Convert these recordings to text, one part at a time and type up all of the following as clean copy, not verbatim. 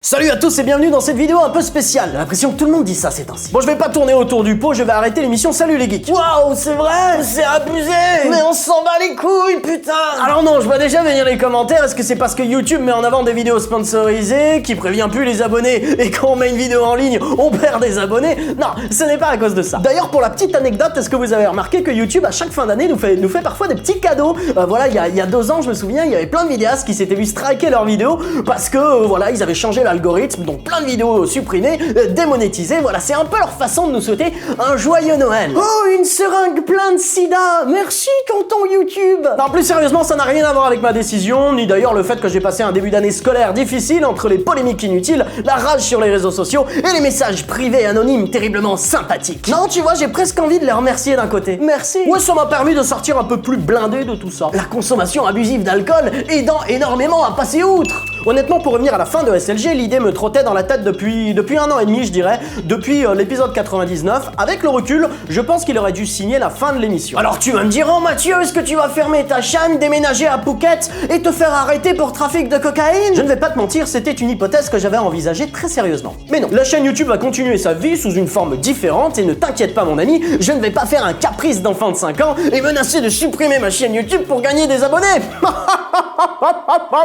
Salut à tous et bienvenue dans cette vidéo un peu spéciale. J'ai l'impression que tout le monde dit ça ces temps-ci. Bon, je vais pas tourner autour du pot, je vais arrêter l'émission Salut les geeks. Waouh, c'est vrai, c'est abusé. Mais on s'en bat les couilles, putain. Alors non, je vois déjà venir les commentaires. Est-ce que c'est parce que YouTube met en avant des vidéos sponsorisées, qui prévient plus les abonnés, et quand on met une vidéo en ligne, on perd des abonnés? Non, ce n'est pas à cause de ça. D'ailleurs, pour la petite anecdote, est-ce que vous avez remarqué que YouTube, à chaque fin d'année, nous fait parfois des petits cadeaux? Voilà, il y a 2 ans, je me souviens, il y avait plein de vidéastes qui s'étaient vu striker leurs vidéos parce que, voilà, ils avaient changé l'algorithme, donc plein de vidéos supprimées, démonétisées. Voilà, c'est un peu leur façon de nous souhaiter un joyeux Noël. Oh, une seringue pleine de sida. Merci, tonton YouTube. Non, plus sérieusement, ça n'a rien à voir avec ma décision, ni d'ailleurs le fait que j'ai passé un début d'année scolaire difficile entre les polémiques inutiles, la rage sur les réseaux sociaux et les messages privés anonymes terriblement sympathiques. Non, tu vois, j'ai presque envie de les remercier d'un côté. Merci. Ouais, ça m'a permis de sortir un peu plus blindé de tout ça. La consommation abusive d'alcool aidant énormément à passer outre. Honnêtement, pour revenir à la fin de SLG, l'idée me trottait dans la tête depuis 1 an et demi, je dirais, depuis l'épisode 99. Avec le recul, je pense qu'il aurait dû signer la fin de l'émission. Alors tu vas me dire, oh Mathieu, est-ce que tu vas fermer ta chaîne, déménager à Phuket et te faire arrêter pour trafic de cocaïne? Je ne vais pas te mentir, c'était une hypothèse que j'avais envisagée très sérieusement. Mais non, la chaîne YouTube va continuer sa vie sous une forme différente et ne t'inquiète pas mon ami, je ne vais pas faire un caprice d'enfant de 5 ans et menacer de supprimer ma chaîne YouTube pour gagner des abonnés.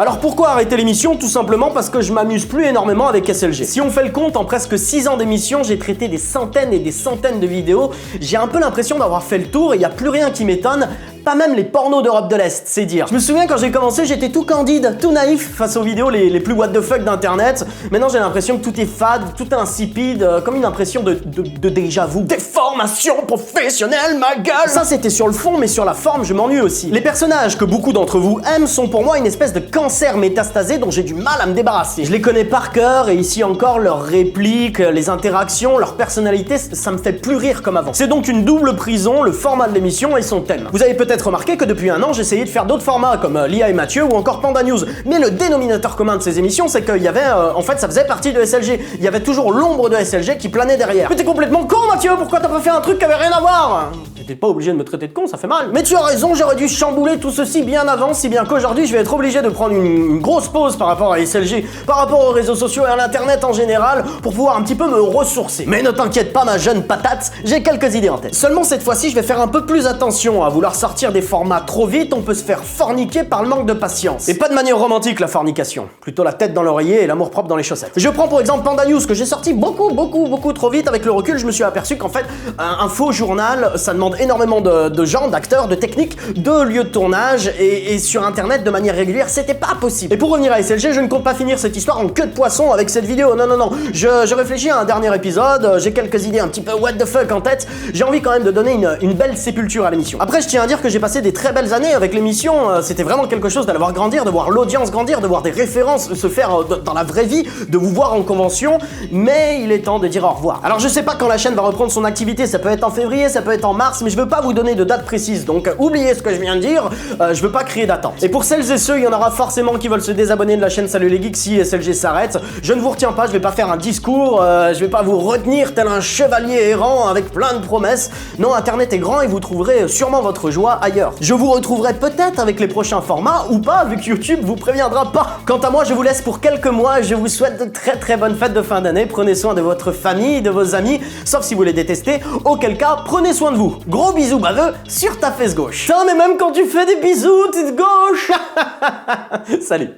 Alors pourquoi arrêter l'émission? Tout simplement parce que je m'amuse plus énormément avec SLG. Si on fait le compte, en presque 6 ans d'émission, j'ai traité des centaines et des centaines de vidéos. J'ai un peu l'impression d'avoir fait le tour et il n'y a plus rien qui m'étonne. Pas même les pornos d'Europe de l'Est, c'est dire. Je me souviens quand j'ai commencé, j'étais tout candide, tout naïf face aux vidéos les plus what the fuck d'internet. Maintenant j'ai l'impression que tout est fade, tout est insipide, comme une impression de déjà vu. Des formations professionnelles, ma gueule. Ça c'était sur le fond, mais sur la forme, je m'ennuie aussi. Les personnages que beaucoup d'entre vous aiment sont pour moi une espèce de cancer métastasé dont j'ai du mal à me débarrasser. Je les connais par cœur et ici encore, leurs répliques, les interactions, leur personnalité, ça me fait plus rire comme avant. C'est donc une double prison, le format de l'émission et son thème. Vous avez peut-être remarqué que depuis 1 an, j'essayais de faire d'autres formats comme Lia et Mathieu ou encore Panda News. Mais le dénominateur commun de ces émissions, c'est qu'il y avait, en fait, ça faisait partie de SLG. Il y avait toujours l'ombre de SLG qui planait derrière. Mais t'es complètement con, Mathieu, pourquoi t'as pas fait un truc qui avait rien à voir? T'étais pas obligé de me traiter de con, ça fait mal. Mais tu as raison, j'aurais dû chambouler tout ceci bien avant, si bien qu'aujourd'hui, je vais être obligé de prendre une grosse pause par rapport à SLG, par rapport aux réseaux sociaux et à l'internet en général, pour pouvoir un petit peu me ressourcer. Mais ne t'inquiète pas, ma jeune patate, j'ai quelques idées en tête. Seulement cette fois-ci, je vais faire un peu plus attention à vouloir sortir des formats trop vite, on peut se faire forniquer par le manque de patience. Et pas de manière romantique la fornication, plutôt la tête dans l'oreiller et l'amour propre dans les chaussettes. Je prends pour exemple Panda News que j'ai sorti beaucoup trop vite. Avec le recul, je me suis aperçu qu'en fait, un faux journal, ça demande énormément de gens, d'acteurs, de techniques, de lieux de tournage et sur internet de manière régulière, c'était pas possible. Et pour revenir à SLG, je ne compte pas finir cette histoire en queue de poisson avec cette vidéo, non. Je réfléchis à un dernier épisode, j'ai quelques idées un petit peu what the fuck en tête, j'ai envie quand même de donner une belle sépulture à l'émission. Après, je tiens à dire que j'ai passé des très belles années avec l'émission, c'était vraiment quelque chose de la voir grandir, de voir l'audience grandir, de voir des références se faire dans la vraie vie, de vous voir en convention, mais il est temps de dire au revoir. Alors je sais pas quand la chaîne va reprendre son activité, ça peut être en février, ça peut être en mars, mais je veux pas vous donner de date précise, donc oubliez ce que je viens de dire, je veux pas créer d'attente. Et pour celles et ceux, il y en aura forcément qui veulent se désabonner de la chaîne Salut les Geeks si SLG s'arrête, je ne vous retiens pas, je vais pas faire un discours, je vais pas vous retenir tel un chevalier errant avec plein de promesses. Non, internet est grand et vous trouverez sûrement votre joie ailleurs. Je vous retrouverai peut-être avec les prochains formats ou pas, vu que YouTube vous préviendra pas. Quant à moi, je vous laisse pour quelques mois et je vous souhaite de très bonnes fêtes de fin d'année. Prenez soin de votre famille, de vos amis, sauf si vous les détestez, auquel cas, prenez soin de vous. Gros bisous baveux sur ta fesse gauche. Putain, mais même quand tu fais des bisous, t'es de gauche. Salut.